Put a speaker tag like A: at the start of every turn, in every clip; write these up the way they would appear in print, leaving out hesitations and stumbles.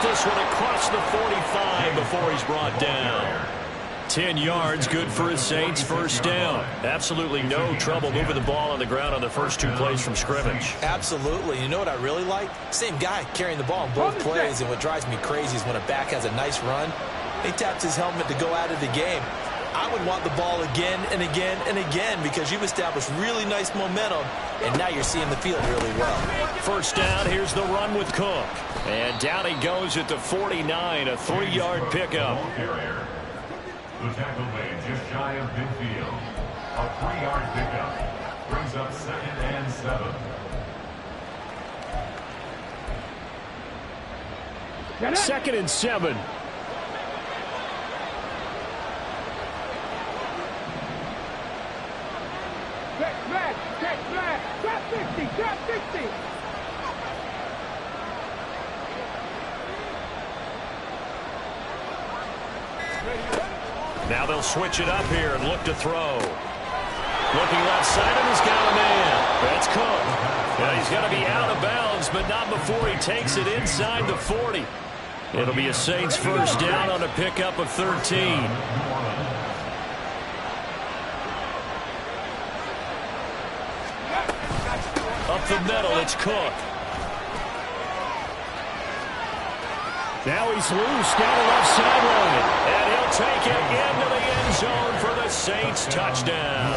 A: get this one across the 45 before he's brought down. 10 yards, good for his Saints, first down. Absolutely no trouble moving the ball on the ground on the first 2 plays from scrimmage.
B: Absolutely. You know what I really like? Same guy carrying the ball in both plays, and what drives me crazy is when a back has a nice run, he taps his helmet to go out of the game. I would want the ball again and again and again because you've established really nice momentum, and now you're seeing the field really well.
A: First down, here's the run with Cook. And down he goes at the 49, a 3-yard pickup.
C: The tackle made just shy of midfield. A 3-yard pickup brings up 2nd and 7.
A: 2nd and 7.
D: Drop 50, drop 50.
A: Now they'll switch it up here and look to throw. Looking left side, and he's got a man. That's Cook. Yeah, he's got to be out of bounds, but not before he takes it inside the 40. It'll be a Saints first down on a pickup of 13. Up the middle, it's Cook. Now he's loose down the left sideline. And he'll take it into the end zone for the Saints touchdown.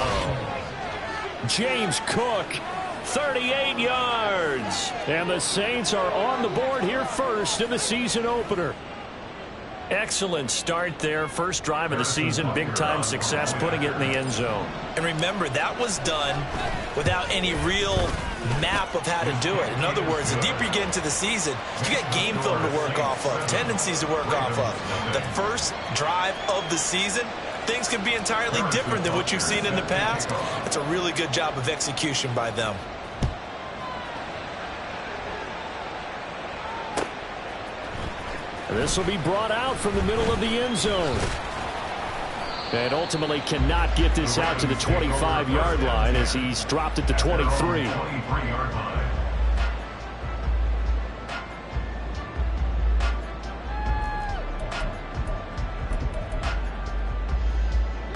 A: James Cook, 38 yards. And the Saints are on the board here first in the season opener. Excellent start there. First drive of the season. Big-time success putting it in the end zone.
B: And remember, that was done without any real map of how to do it. In other words, the deeper you get into the season, you got game film to work off of, tendencies to work off of. The first drive of the season, things can be entirely different than what you've seen in the past. It's a really good job of execution by them.
A: This will be brought out from the middle of the end zone. And ultimately cannot get this out to the 25-yard line as he's dropped at the 23.
C: 23-yard line.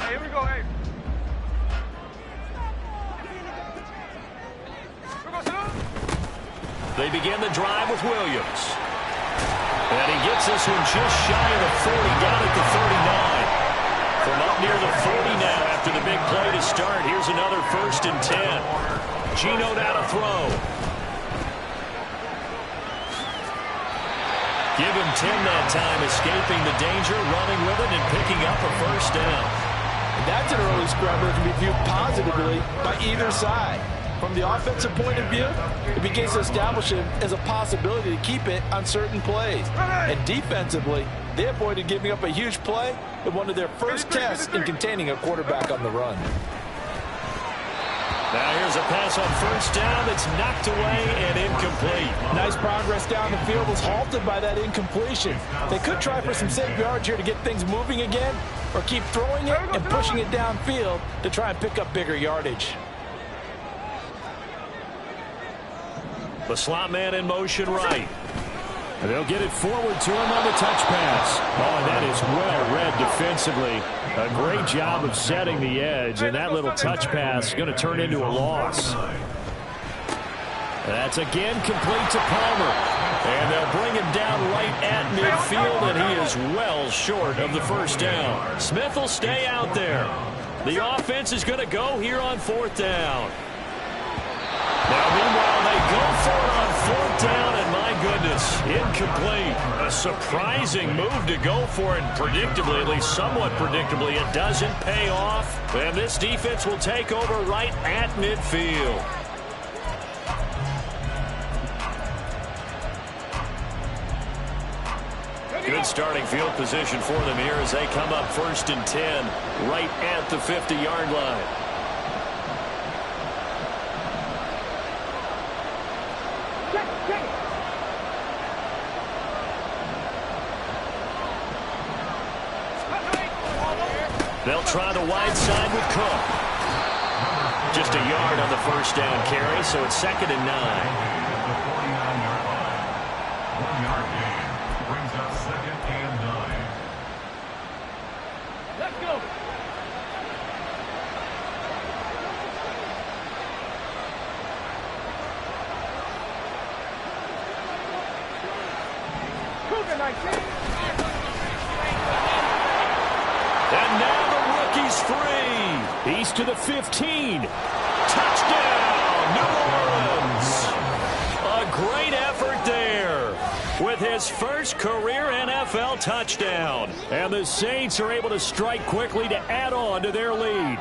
D: Here we go, hey.
A: They begin the drive with Williams. And he gets this one just shy of the 40, down at the 39. From up near the 40 now after the big play to start. Here's another 1st and 10. Geno now to throw. Give him 10 that time, escaping the danger, running with it, and picking up a first down.
E: And that's an early scramble that can be viewed positively by either side. From the offensive point of view, it begins to establish it as a possibility to keep it on certain plays. And defensively, they avoided giving up a huge play in one of their first tests in containing a quarterback on the run.
A: Now here's a pass on first down that's knocked away and incomplete.
E: Nice progress down the field was halted by that incompletion. They could try for some safe yards here to get things moving again, or keep throwing it and pushing it downfield to try and pick up bigger yardage.
A: The slot man in motion right. And they'll get it forward to him on the touch pass. Oh, and that is well read defensively. A great job of setting the edge, and that little touch pass is going to turn into a loss. That's again complete to Palmer. And they'll bring him down right at midfield, and he is well short of the first down. Smith will stay out there. The offense is going to go here on 4th down. Now, meanwhile, they go for it on 4th down, and my goodness, incomplete. A surprising move to go for it, predictably, at least somewhat predictably, it doesn't pay off. And this defense will take over right at midfield. Good starting field position for them here as they come up 1st and 10, right at the 50-yard line. They'll try the wide side with Cook. Just a yard on the first down carry, so it's 2nd and 9.
D: Cougar 19.
A: And now the rookie's free. He's to the 15. Touchdown, New Orleans. A great effort there with his first career NFL touchdown. And the Saints are able to strike quickly to add on to their lead.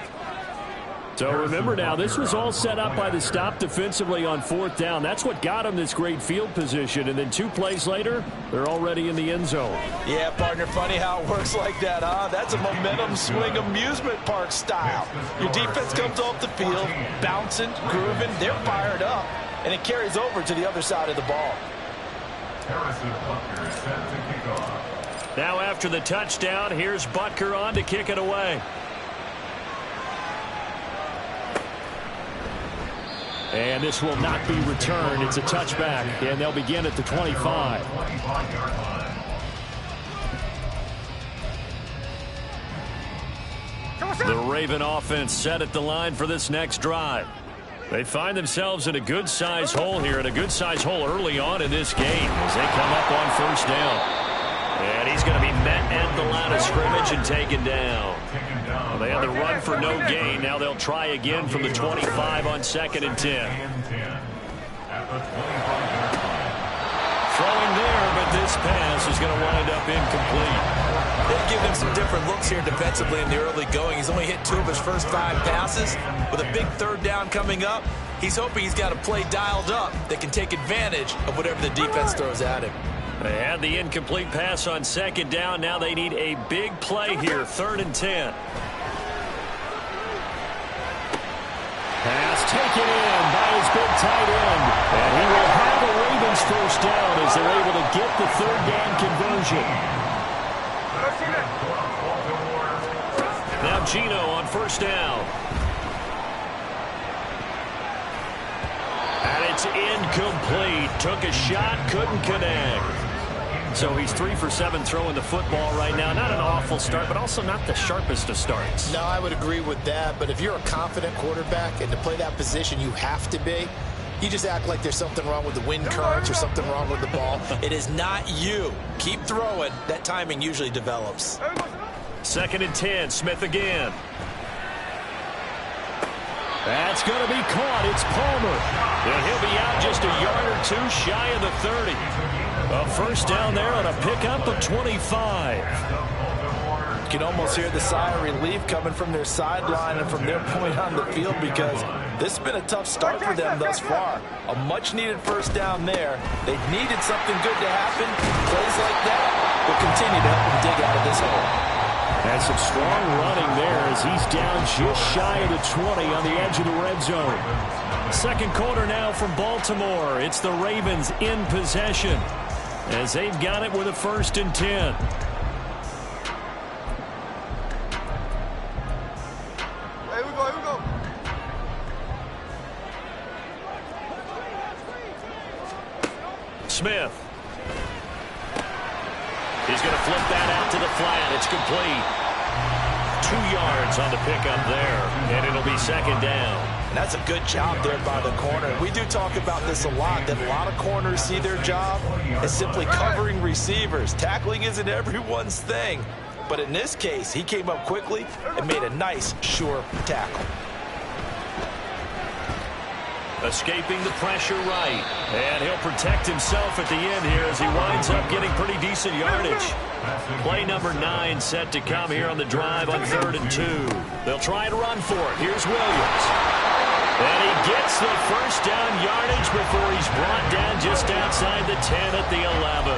A: So remember now, this was all set up by the stop defensively on 4th down. That's what got them this great field position. And then 2 plays later, they're already in the end zone.
E: Yeah, partner, funny how it works like that, huh? That's a momentum swing amusement park style. Your defense comes off the field, bouncing, grooving, they're fired up, and it carries over to the other side of the ball.
C: Harrison Butker set to kick off.
A: Now after the touchdown, here's Butker on to kick it away. And this will not be returned. It's a touchback, and they'll begin at the 25. The Raven offense set at the line for this next drive. They find themselves in a good-sized hole here, and a good-sized hole early on in this game as they come up on 1st down. And he's going to be met at the line of scrimmage and taken down. Well, they had the run for no gain. Now they'll try again from the 25 on 2nd and 10. Throwing there, but this pass is going to wind up incomplete.
B: They've given him some different looks here defensively in the early going. He's only hit 2 of his first 5 passes. With a big 3rd down coming up, he's hoping he's got a play dialed up that can take advantage of whatever the defense throws at him.
A: They had the incomplete pass on 2nd down. Now they need a big play here, 3rd and 10. Pass taken in by his big tight end. And he will have the Ravens 1st down as they're able to get the 3rd down conversion. Now Geno on 1st down. And it's incomplete. Took a shot, couldn't connect. So he's 3 for 7 throwing the football right now. Not an awful start, but also not the sharpest of starts.
F: No, I would agree with that. But if you're a confident quarterback and to play that position, you have to be. You just act like there's something wrong with the wind currents or something wrong with the ball.
B: It is not you. Keep throwing. That timing usually develops.
A: 2nd and 10. Smith again. That's going to be caught. It's Palmer. And he'll be out just a yard or 2 shy of the 30. A 1st down there on a pickup of 25.
E: You can almost hear the sigh of relief coming from their sideline and from their point on the field because this has been a tough start for them thus far. A much-needed 1st down there. They needed something good to happen. Plays like that will continue to help them dig out of this hole.
A: And some strong running there as he's down just shy of the 20 on the edge of the red zone. 2nd quarter now from Baltimore. It's the Ravens in possession as they've got it with a 1st and 10.
D: Here we go.
A: Smith. He's going to flip that out to the flat. It's complete. 2 yards on the pickup there, and it'll be 2nd down.
E: And that's a good job there by the corner. We do talk about this a lot, that a lot of corners see their job as simply covering receivers. Tackling isn't everyone's thing. But in this case, he came up quickly and made a nice, sure tackle.
A: Escaping the pressure right. And he'll protect himself at the end here as he winds up getting pretty decent yardage. Play number 9 set to come here on the drive on 3rd and 2. They'll try and run for it. Here's Williams. And he gets the 1st down yardage before he's brought down just outside the 10 at the 11.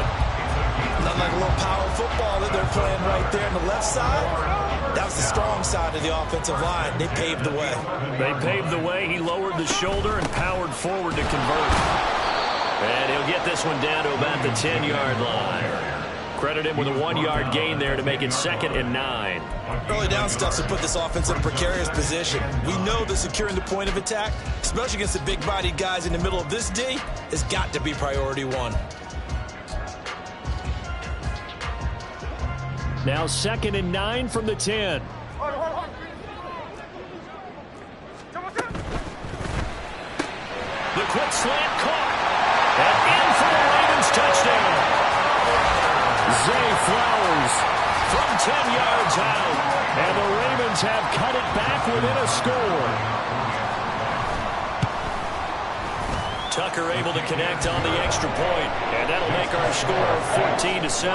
E: Nothing like a little power football that they're playing right there on the left side. That was the strong side of the offensive line. They paved the way.
A: They paved the way. He lowered the shoulder and powered forward to convert. And he'll get this one down to about the 10-yard line. Credit him with a 1-yard gain there to make it 2nd and 9.
B: Early down stuff to put this offense in a precarious position. We know that securing the point of attack, especially against the big-bodied guys in the middle of this D, has got to be priority 1.
A: Now 2nd and 9 from the 10. The quick slant caught. And in for the Ravens touchdown. Zay Flowers from 10 yards out. And the Ravens have cut it back within a score. Tucker able to connect on the extra point, and that'll make our score 14-7.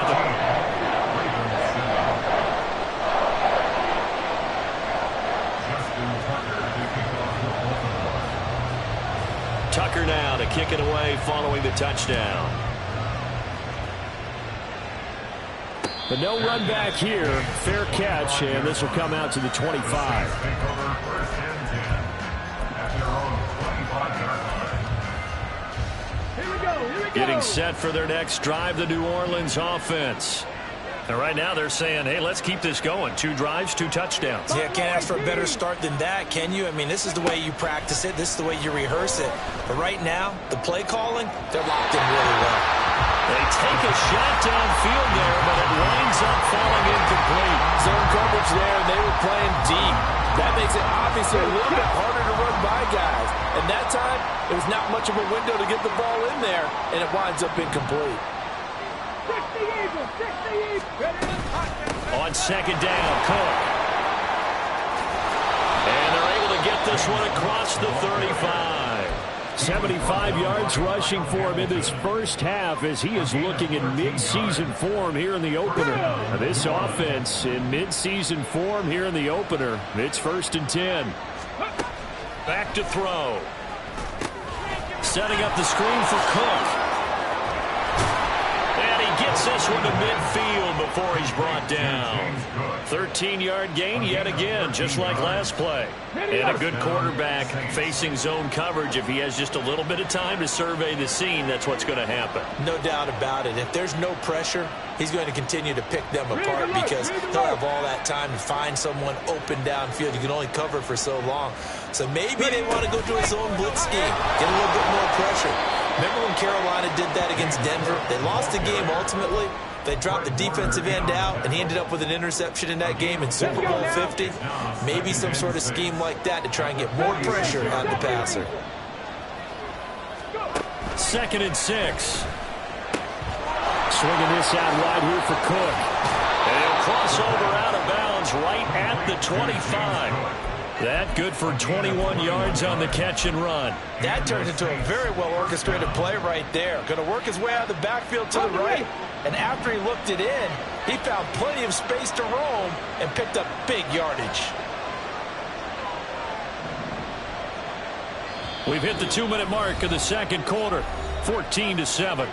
A: Tucker now to kick it away following the touchdown. But no run back here. Fair catch, and this will come out to the 25. Getting set for their next drive, the New Orleans offense. And right now they're saying, hey, let's keep this going. 2 drives, 2 touchdowns.
B: Yeah, can't ask for a better start than that, can you? I mean, this is the way you practice it. This is the way you rehearse it. But right now, the play calling, they're locked in really well.
A: They take a shot downfield there, but it winds up falling incomplete.
E: Zone coverage there, and they were playing deep. That makes it obviously a little bit harder to run by guys. And that time, there was not much of a window to get the ball in there, and it winds up incomplete.
A: On second down, Cook. And they're able to get this one across the 35. 75 yards rushing for him in this first half as he is looking in mid-season form here in the opener. This offense in mid-season form here in the opener. It's 1st and 10. Back to throw. Setting up the screen for Cook. And he gets this one to midfield before he's brought down. 13-yard gain yet again, just like last play. And a good quarterback facing zone coverage. If he has just a little bit of time to survey the scene, that's what's going to happen.
B: No doubt about it. If there's no pressure, he's going to continue to pick them apart because he'll have all that time to find someone open downfield. You can only cover for so long. So maybe they want to go to a zone blitz scheme, get a little bit more pressure. Remember when Carolina did that against Denver? They lost the game ultimately. They dropped the defensive end out, and he ended up with an interception in that game in Super Bowl 50. Maybe some sort of scheme like that to try and get more pressure on the passer.
A: 2nd and 6. Swinging this out wide here for Cook. And he'll cross over out of bounds right at the 25. That good for 21 yards on the catch and run.
E: That turned into a very well-orchestrated play right there. Going to work his way out of the backfield to the right. And after he looked it in, he found plenty of space to roam and picked up big yardage.
A: We've hit the 2-minute mark of the second quarter. 14-7.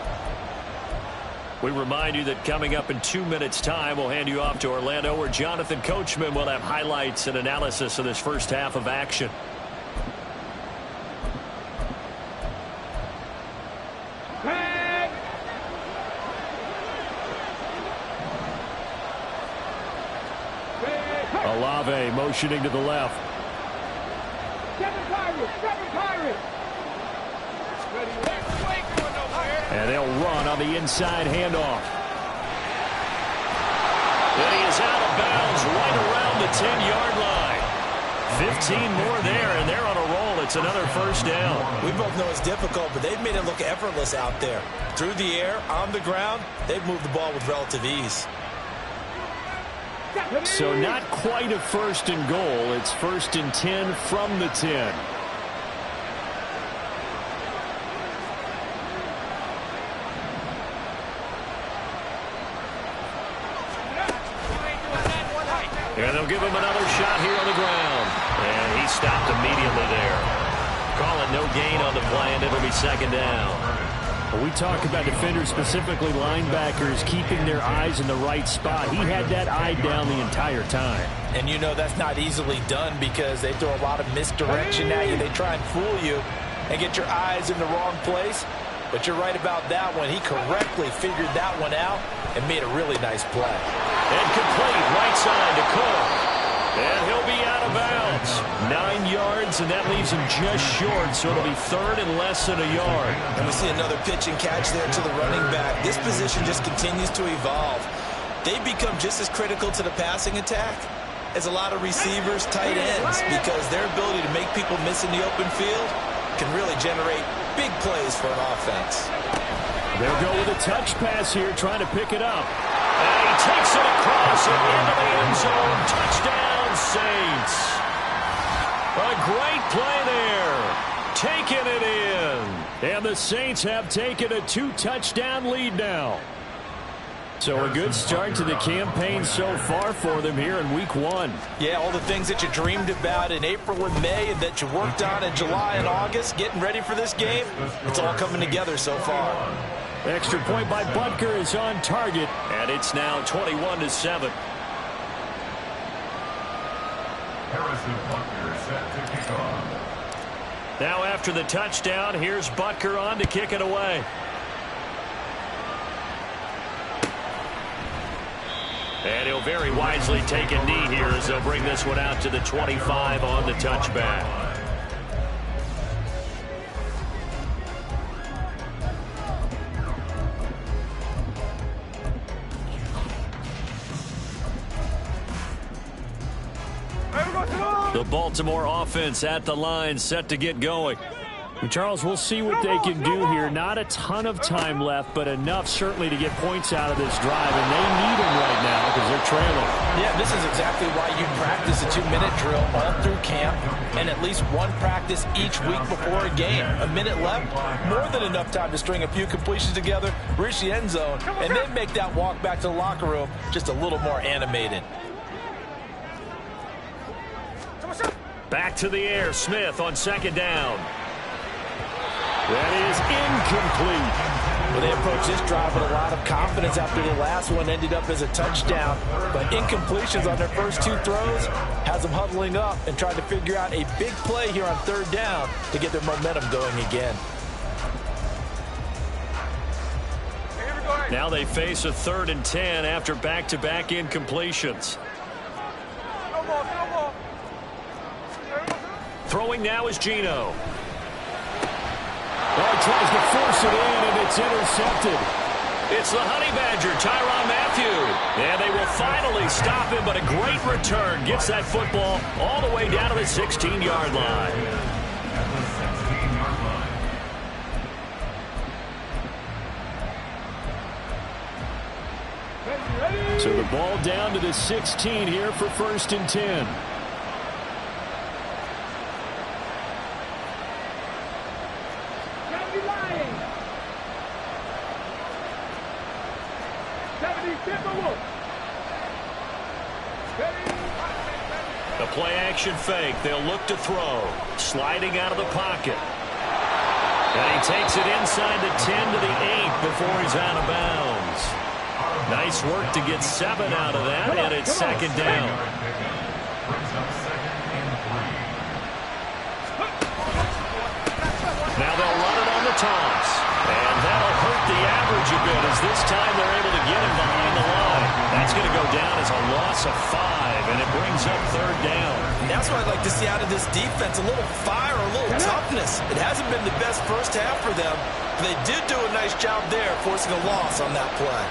A: We remind you that coming up in 2 minutes' time, we'll hand you off to Orlando, where Jonathan Coachman will have highlights and analysis of this first half of action. Olave motioning to the left. And they'll run on the inside handoff. And he is out of bounds right around the 10-yard line. 15 more there, and they're on a roll. It's another first down.
B: We both know it's difficult, but they've made it look effortless out there. Through the air, on the ground, they've moved the ball with relative ease.
A: So not quite a 1st and goal. It's 1st and 10 from the 10. And they'll give him another shot here on the ground. And he stopped immediately there. Call it no gain on the play, and it'll be 2nd down. We talk about defenders, specifically linebackers, keeping their eyes in the right spot. He had that eye down the entire time.
E: And you know that's not easily done because they throw a lot of misdirection at you. They try and fool you and get your eyes in the wrong place. But you're right about that one. He correctly figured that one out and made a really nice play.
A: And complete right side to Cook. And he'll be out of bounds. 9 yards, and that leaves him just short, so it'll be 3rd and less than a yard.
B: And we see another pitch and catch there to the running back. This position just continues to evolve. They become just as critical to the passing attack as a lot of receivers, tight ends, because their ability to make people miss in the open field can really generate big plays for an offense.
A: They'll go with a touch pass here, trying to pick it up. And he takes it across and into the end zone. Touchdown, Saints. A great play there. Taking it in. And the Saints have taken a 2-touchdown lead now. So a good start to the campaign so far for them here in week 1.
E: Yeah, all the things that you dreamed about in April and May and that you worked on in July and August, getting ready for this game, it's all coming together so far.
A: Extra point by Butker is on target, and it's now 21-7.
C: Harrison Butker set to kick off.
A: Now after the touchdown, here's Butker on to kick it away. And he'll very wisely take a knee here as they'll bring this one out to the 25 on the touchback. The Baltimore offense at the line, set to get going. And Charles, we'll see what they can do here. Not a ton of time left, but enough certainly to get points out of this drive. And they need them right now because they're trailing.
E: Yeah, this is exactly why you practice a 2-minute drill all through camp and at least one practice each week before a game. A minute left, more than enough time to string a few completions together, reach the end zone, and then make that walk back to the locker room just a little more animated.
A: Back to the air, Smith on second down. That is incomplete.
E: Well, they approached this drive with a lot of confidence after the last one ended up as a touchdown. But incompletions on their first 2 throws has them huddling up and trying to figure out a big play here on third down to get their momentum going again.
A: Now they face a 3rd and 10 after back-to-back incompletions. Throwing now is Geno. Oh, he tries to force it in, and it's intercepted. It's the Honey Badger, Tyrann Mathieu. And they will finally stop him, but a great return. Gets that football all the way down to the 16-yard line. So the ball down to the 16 here for 1st and 10. The play-action fake. They'll look to throw. Sliding out of the pocket. And he takes it inside the 10 to the 8 before he's out of bounds. Nice work to get 7 out of that, and it's 2nd down. Now they'll run it on the toss. And that'll hurt the average a bit as this time they're able to get him behind the line. That's going to go down as a loss of 5, and it brings up 3rd down.
E: And that's what I'd like to see out of this defense, a little fire, a little toughness. It hasn't been the best first half for them, but they did do a nice job there forcing a loss on that play.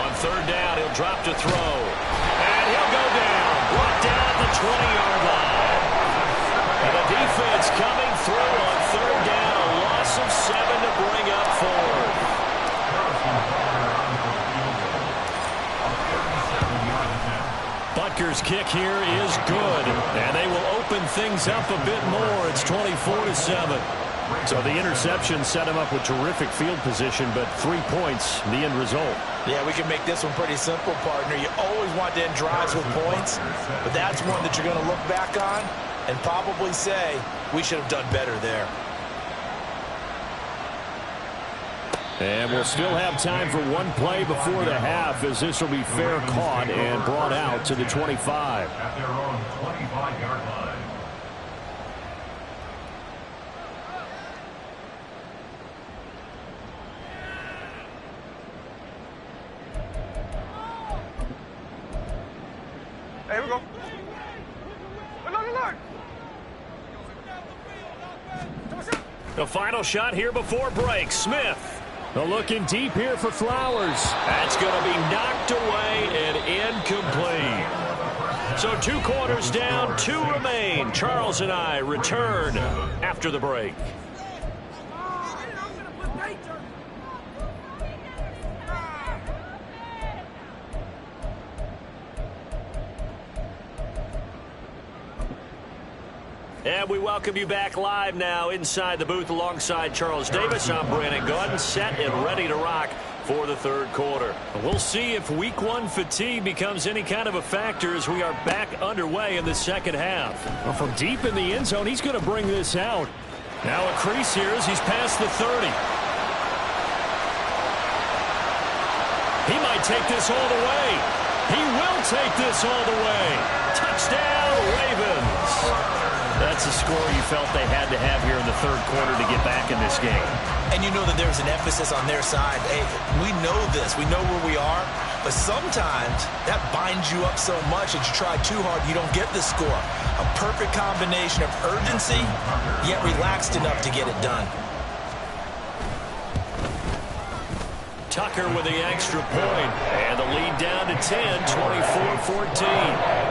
A: On 3rd down, he'll drop to throw. And he'll go down. Brought down at the 20-yard line. And the defense coming through on 3rd down. A loss of 7 to bring up 4th. Butker's kick here is good. And they will open things up a bit more. It's 24-7. So the interception set him up with terrific field position, but 3 points, the end result.
E: Yeah, we can make this one pretty simple, partner. You always want to end drives with points, but that's one that you're going to look back on and probably say, we should have done better there.
A: And we'll still have time for one play before the half, as this will be fair caught and brought out to the 25.
C: At their own 25-yard line.
D: Here we go. Look.
A: The final shot here before break. Smith. Looking deep here for Flowers. That's going to be knocked away and incomplete. So 2 quarters down, 2 remain. Charles and I return after the break. And we welcome you back live now inside the booth alongside Charles Davis. I'm Brandon Gaudin, set and ready to rock for the third quarter. We'll see if week one fatigue becomes any kind of a factor as we are back underway in the second half. Well, from deep in the end zone, he's going to bring this out. Now a crease here as he's past the 30. He might take this all the way. He will take this all the way. Touchdown, Ravens. That's a score you felt they had to have here in the third quarter to get back in this game.
B: And you know that there's an emphasis on their side. Hey, we know this. We know where we are. But sometimes that binds you up so much that you try too hard, you don't get the score. A perfect combination of urgency, yet relaxed enough to get it done.
A: Tucker with the extra point. And the lead down to 10, 24-14.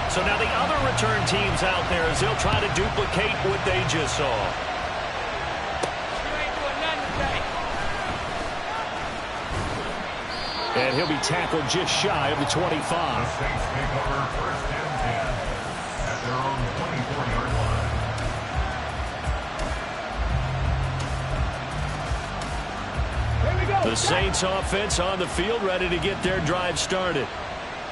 A: So now the other return teams out there as they'll try to duplicate what they just saw. And he'll be tackled just shy of the 25.
C: The Saints take over first and 10 at their own 24-yard line.
A: The Saints offense on the field ready to get their drive started.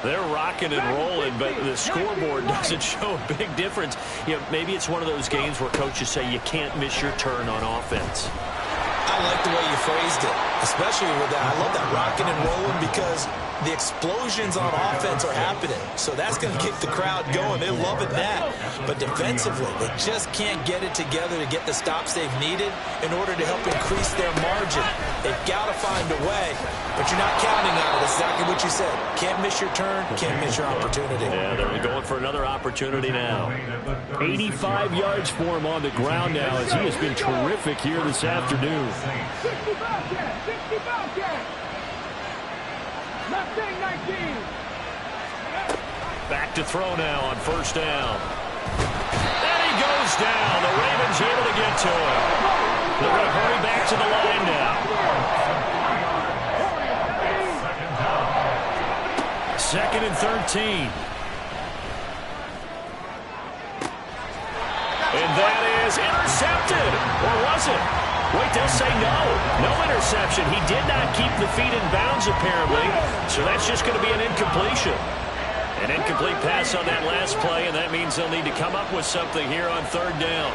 A: They're rocking and rolling, but the scoreboard doesn't show a big difference. You know, maybe it's one of those games where coaches say you can't miss your turn on offense.
B: I like the way you phrased it, especially with that. I love that rocking and rolling because the explosions on offense are happening. So that's going to keep the crowd going. They're loving that. But defensively, they just can't get it together to get the stops they've needed in order to help increase their margin. They've got to find a way, but you're not counting on it. That's exactly what you said. Can't miss your turn, can't miss your opportunity.
A: Yeah, they're going for another opportunity now. 85 yards for him on the ground now as he has been terrific here this afternoon.
G: 65 yards. Left 19.
A: Back to throw now on first down. And he goes down. The Ravens able to get to him. They're going to hurry back to the line now. Second and 13. And that is intercepted. Or was it? Wait, they'll say no. No interception. He did not keep the feet in bounds, apparently. So that's just going to be an incompletion. An incomplete pass on that last play, and that means they'll need to come up with something here on third down.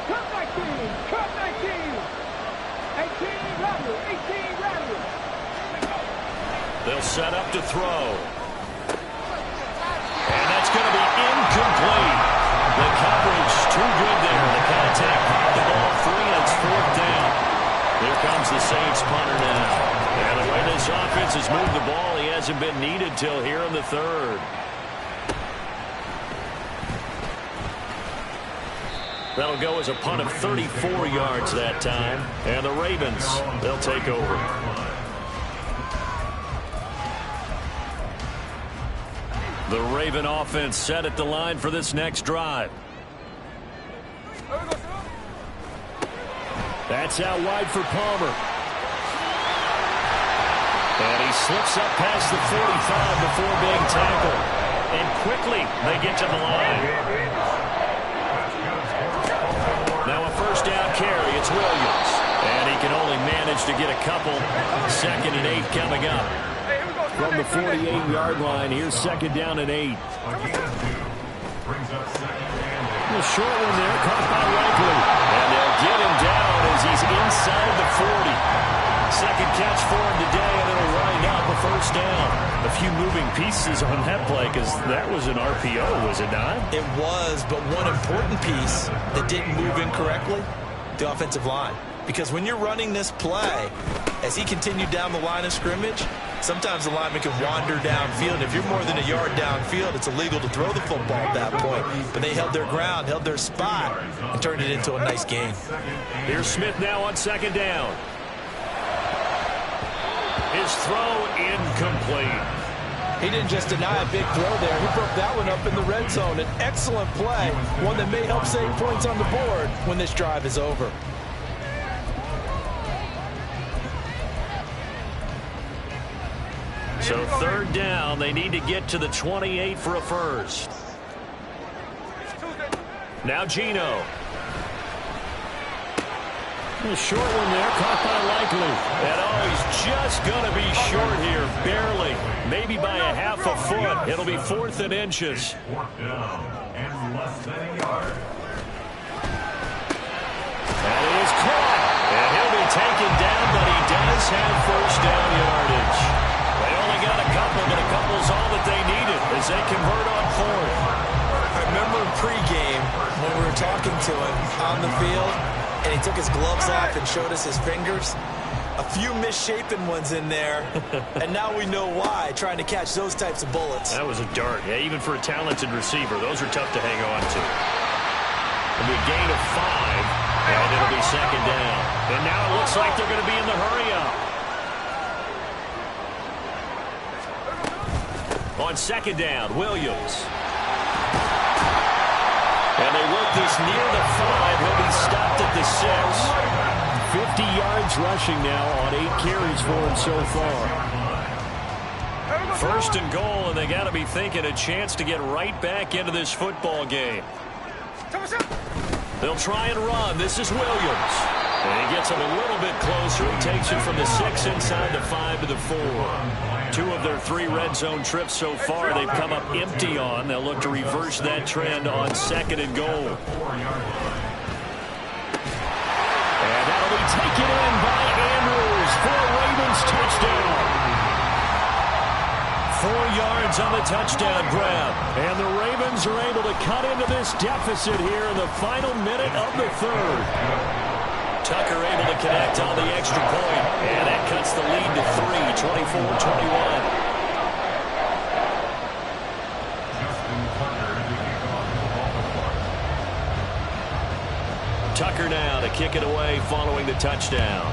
G: Cut 19. Cut 19. 18 rattle.
A: They'll set up to throw. And that's going to be incomplete. The coverage too good there. The contact popped the ball free, and it's fourth down. Here comes the Saints punter now. And the way this offense has moved the ball, he hasn't been needed till here in the third. That'll go as a punt of 34 yards that time. And the Ravens, they'll take over. The Raven offense set at the line for this next drive. That's out wide for Palmer. And he slips up past the 45 before being tackled. And quickly they get to the line. Now a first down carry. It's Williams. And he can only manage to get a couple. 2nd and 8 coming up. From the 48-yard line, here's 2nd down and 8. A short one there, caught by Likely. And they'll get him down as he's inside the 40. Second catch for him today, and it'll wind up a first down. A few moving pieces on that play because that was an RPO, was it not?
B: It was, but one important piece that didn't move incorrectly, the offensive line. Because when you're running this play, as he continued down the line of scrimmage, sometimes the lineman can wander downfield. If you're more than a yard downfield, it's illegal to throw the football at that point. But they held their ground, held their spot, and turned it into a nice game.
A: Here's Smith now on 2nd down. His throw incomplete.
E: He didn't just deny a big throw there. He broke that one up in the red zone. An excellent play, one that may help save points on the board when this drive is over.
A: So third down, they need to get to the 28 for a first. Now Geno. A short one there, caught by Likely. And he's just going to be short here, barely. Maybe by a half a foot. It'll be 4th and inches.
C: Fourth down and less than a yard.
A: That is caught. And he'll be taken down, but he does have first down yardage. They only got a couple, but a couple's all that they needed as they convert on 4th.
B: I remember pregame when we were talking to him on the field, and he took his gloves off and showed us his fingers. A few misshapen ones in there, and now we know why, trying to catch those types of bullets.
A: That was a dart. Yeah, even for a talented receiver, those are tough to hang on to. It'll be a gain of 5, and it'll be second down. And now it looks like they're going to be in the hurry-up. On second down, Williams. And they work this near the 5. He'll be stopped at the 6. 50 yards rushing now on 8 carries for him so far. First and goal, and they got to be thinking a chance to get right back into this football game. They'll try and run. This is Williams. And he gets him a little bit closer. He takes it from the 6 inside the 5 to the 4. 2 of their 3 red zone trips so far they've come up empty on. They'll look to reverse that trend on second and goal. And that'll be taken in by Andrews for a Ravens touchdown. 4 yards on the touchdown grab. And the Ravens are able to cut into this deficit here in the final minute of the 3rd. Tucker able to connect on the extra point. And that cuts the lead to 3, 24-21. Tucker now to kick it away following the touchdown.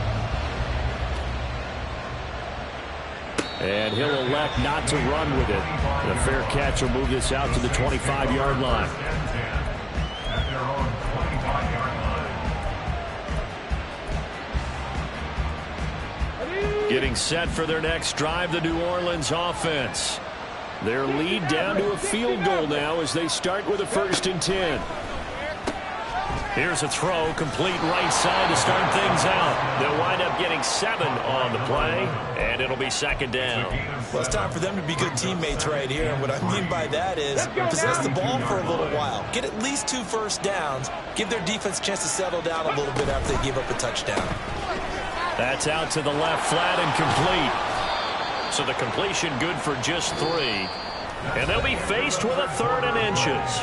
A: And he'll elect not to run with it. And a fair catch will move this out to the 25-yard line. Getting set for their next drive, the New Orleans offense. Their lead down to a field goal now as they start with a 1st and 10. Here's a throw, complete right side to start things out. They'll wind up getting 7 on the play, and it'll be second down.
B: Well, it's time for them to be good teammates right here, and what I mean by that is possess the ball for a little while. Get at least 2 first downs. Give their defense a chance to settle down a little bit after they give up a touchdown.
A: That's out to the left flat and complete. So the completion good for just 3. And they'll be faced with a 3rd and inches.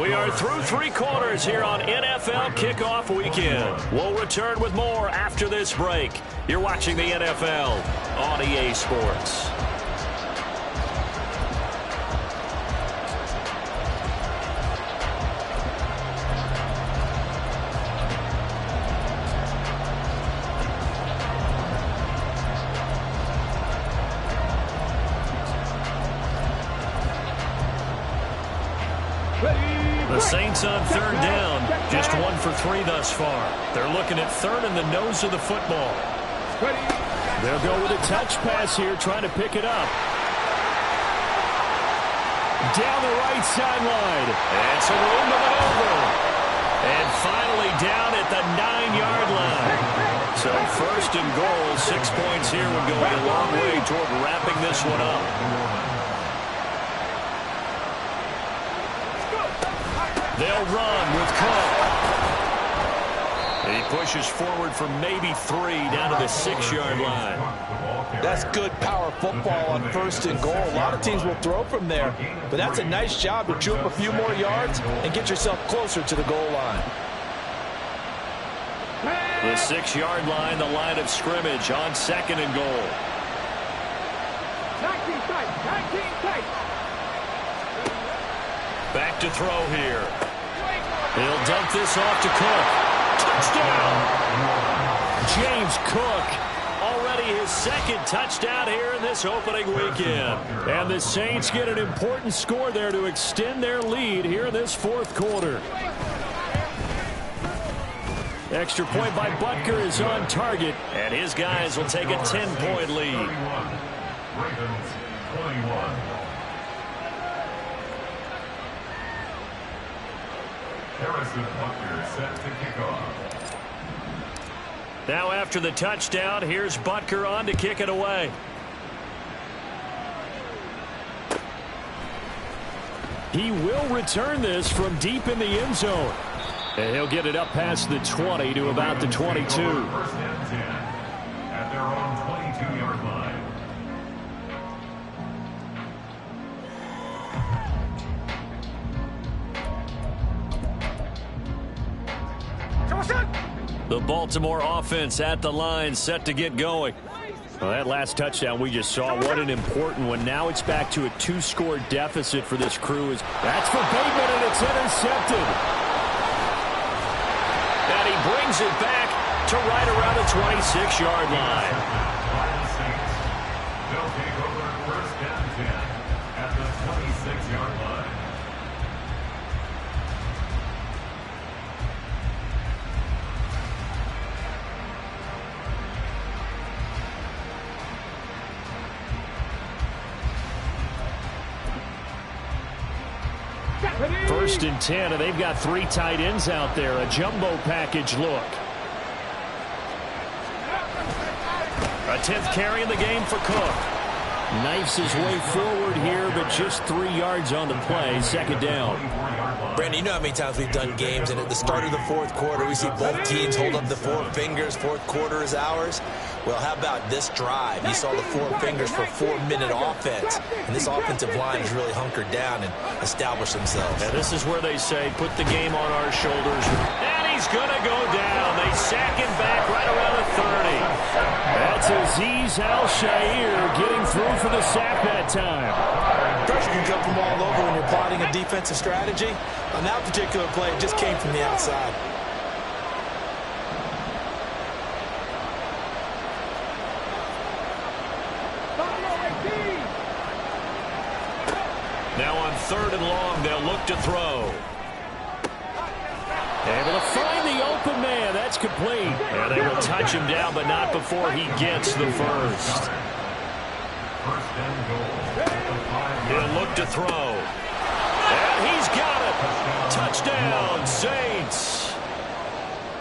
A: We are through 3 quarters here on NFL Kickoff Weekend. We'll return with more after this break. You're watching the NFL on EA Sports. The Saints on 3rd down, just 1 for 3 thus far. They're looking at 3rd in the nose of the football. They'll go with a touch pass here, trying to pick it up. Down the right sideline. And some room to maneuver. And finally down at the 9-yard line. So 1st and goal, 6 points here would go a long way toward wrapping this one up. They'll run with Cook. He pushes forward for maybe 3 down to the 6-yard line.
E: That's good power football on 1st and goal. A lot of teams will throw from there, but that's a nice job to chew up a few more yards and get yourself closer to the goal line.
A: The 6-yard line, the line of scrimmage on 2nd and goal.
G: 19 tight, 19 tight.
A: Back to throw here. He'll dump this off to Cook. Touchdown! James Cook, already his 2nd touchdown here in this opening weekend. And the Saints get an important score there to extend their lead here in this 4th quarter. Extra point by Butker is on target, and his guys will take a 10-point lead.
C: Ravens 21. Harrison Butker set to kick off.
A: Now after the touchdown, here's Butker on to kick it away. He will return this from deep in the end zone. And he'll get it up past the 20 to about the 22.
C: First and 10 at their own 22-yard line.
A: The Baltimore offense at the line, set to get going. Well, that last touchdown we just saw, what an important one. Now it's back to a 2-score deficit for this crew. That's for Bateman, and it's intercepted. And he brings it back to right around the 26-yard line.
C: They'll take over first and 10 at the 26-yard line.
A: First and 10, and they've got 3 tight ends out there. A jumbo package look. A 10th carry in the game for Cook. Knifes his way forward here, but just 3 yards on the play. Second down.
B: Brandon, you know how many times we've done games, and at the start of the fourth quarter, we see both teams hold up the 4 fingers. Fourth quarter is ours. Well, how about this drive? You saw the 4 fingers for 4-minute offense, and this offensive line has really hunkered down and established themselves.
A: And this is where they say, put the game on our shoulders. And he's going to go down. They sack him back right around the 30. That's Azeez Al-Shaair getting through for the sack that time.
B: Pressure can come from all over when you're plotting a defensive strategy. On that particular play, it just came from the outside.
A: Now on 3rd and long, they'll look to throw. Able to find the open man. That's complete. And they will touch him down, but not before he gets the first.
C: First and goal.
A: He'll look to throw. And he's got it. Touchdown, Saints.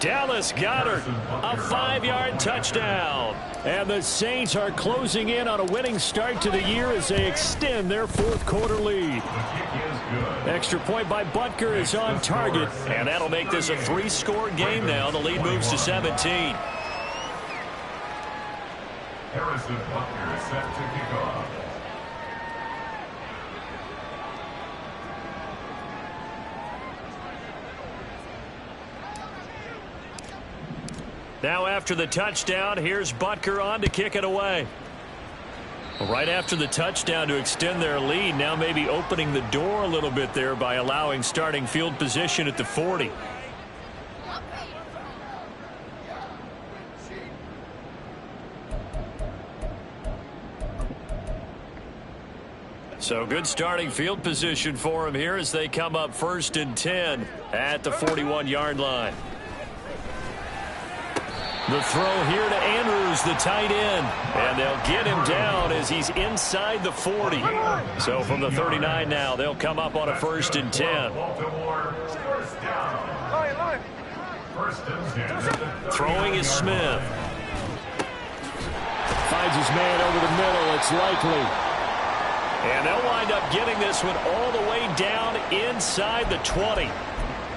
A: Dallas Goedert, a 5-yard touchdown. And the Saints are closing in on a winning start to the year as they extend their 4th quarter lead. Extra point by Butker is on target, and that'll make this a 3-score game now. The lead moves to 17.
C: Harrison Butker is set to kick off.
A: Now after the touchdown, here's Butker on to kick it away. Right after the touchdown to extend their lead, now maybe opening the door a little bit there by allowing starting field position at the 40. So good starting field position for him here as they come up 1st and 10 at the 41-yard line. The throw here to Andrews, the tight end. And they'll get him down as he's inside the 40. So from the 39 now, they'll come up on a 1st and 10. Throwing is Smith. Finds his man over the middle. It's Likely. And they'll wind up getting this one all the way down inside the 20.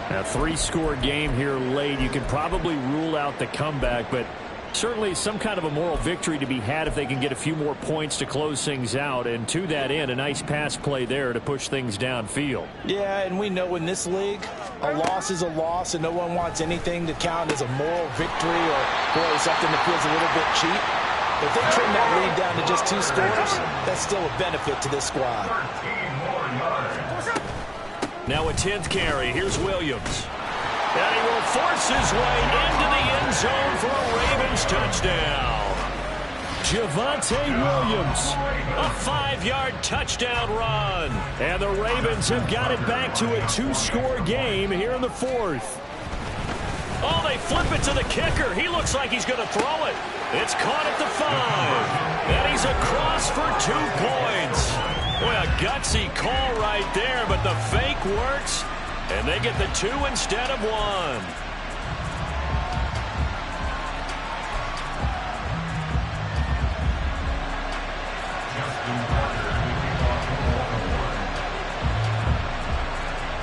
A: A 3-score game here late. You can probably rule out the comeback, but certainly some kind of a moral victory to be had if they can get a few more points to close things out. And to that end, a nice pass play there to push things downfield.
E: Yeah, and we know in this league, a loss is a loss, and no one wants anything to count as a moral victory or boy, something that feels a little bit cheap. If they trim that lead down to just 2 scores, that's still a benefit to this squad.
A: Now a 10th carry. Here's Williams. And he will force his way into the end zone for a Ravens touchdown. Javonte Williams, a 5-yard touchdown run. And the Ravens have got it back to a 2-score game here in the 4th. Oh, they flip it to the kicker. He looks like he's going to throw it. It's caught at the 5. And he's across for 2 points. Boy, a gutsy call right there, but the fake works. And they get the 2 instead of 1.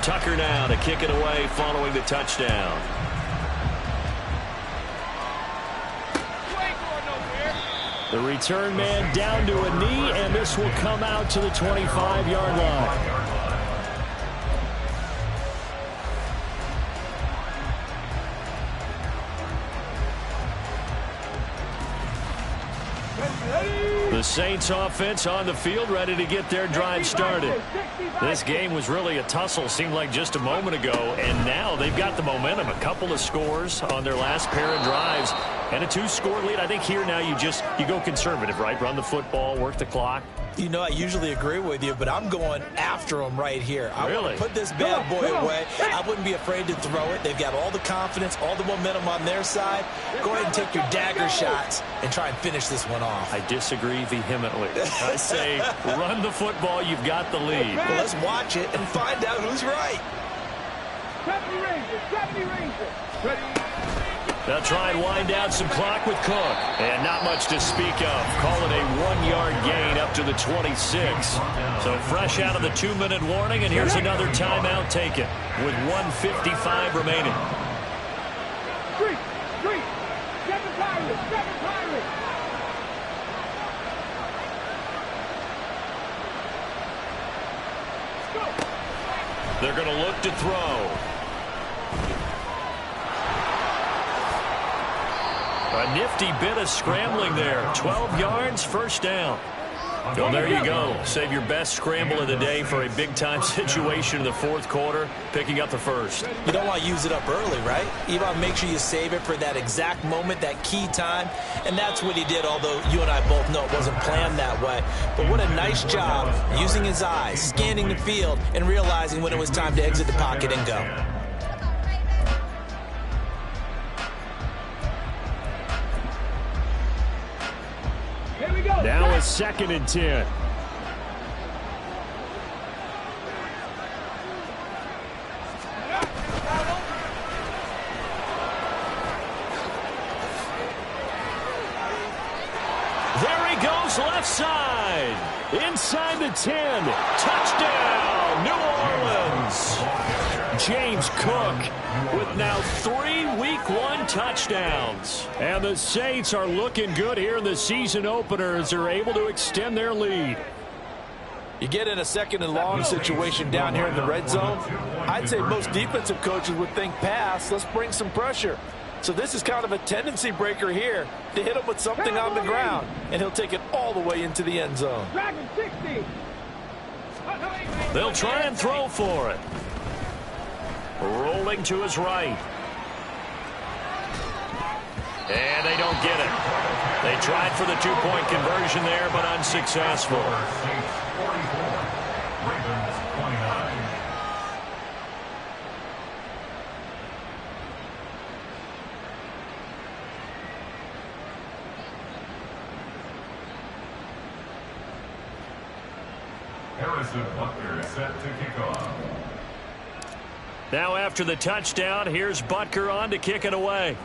A: Tucker now to kick it away following the touchdown. The return man down to a knee, and this will come out to the 25-yard line. The Saints offense on the field, ready to get their drive started. This game was really a tussle, seemed like just a moment ago, and now they've got the momentum. A couple of scores on their last pair of drives, and a 2-score lead. I think here now you go conservative, right? Run the football, work the clock.
B: You know, I usually agree with you, but I'm going after them right here. I
A: really
B: want to put this bad boy away. I wouldn't be afraid to throw it. They've got all the confidence, all the momentum on their side. Go ahead and take your dagger shots and try and finish this one off.
A: I disagree vehemently. I say run the football. You've got the lead.
B: Well, let's watch it and find out who's right.
G: 70 Rangers. Ready.
A: They'll try and wind down some clock with Cook. And not much to speak of. Call it a 1-yard gain up to the 26. So fresh out of the 2-minute warning, and here's another timeout taken with 1:55 remaining.
G: 3. 7 Pirates. 7 Pirates.
A: They're going to look to throw. A nifty bit of scrambling there. 12 yards, first down. Well, there you go. Save your best scramble of the day for a big-time situation in the fourth quarter, picking up the first.
B: You don't want to use it up early, right? You want to make sure you save it for that exact moment, that key time. And that's what he did, although you and I both know it wasn't planned that way. But what a nice job using his eyes, scanning the field, and realizing when it was time to exit the pocket and go.
A: Now a 2nd and 10. There he goes, left side. Inside the 10. Touchdown, New Orleans. James Cook with now 3 Week 1 touchdowns. And the Saints are looking good here in the season opener as they're able to extend their lead.
E: You get in a 2nd and long situation down here in the red zone, I'd say most defensive coaches would think pass, let's bring some pressure. So this is kind of a tendency breaker here to hit him with something on the ground, and he'll take it all the way into the end zone.
G: Dragon 60.
A: They'll try and throw for it. Rolling to his right. And they don't get it. They tried for the 2-point conversion there, but unsuccessful.
C: Ravens 29. Harrison Butker is set to kick off.
A: Now after the touchdown, here's Butker on to kick it away.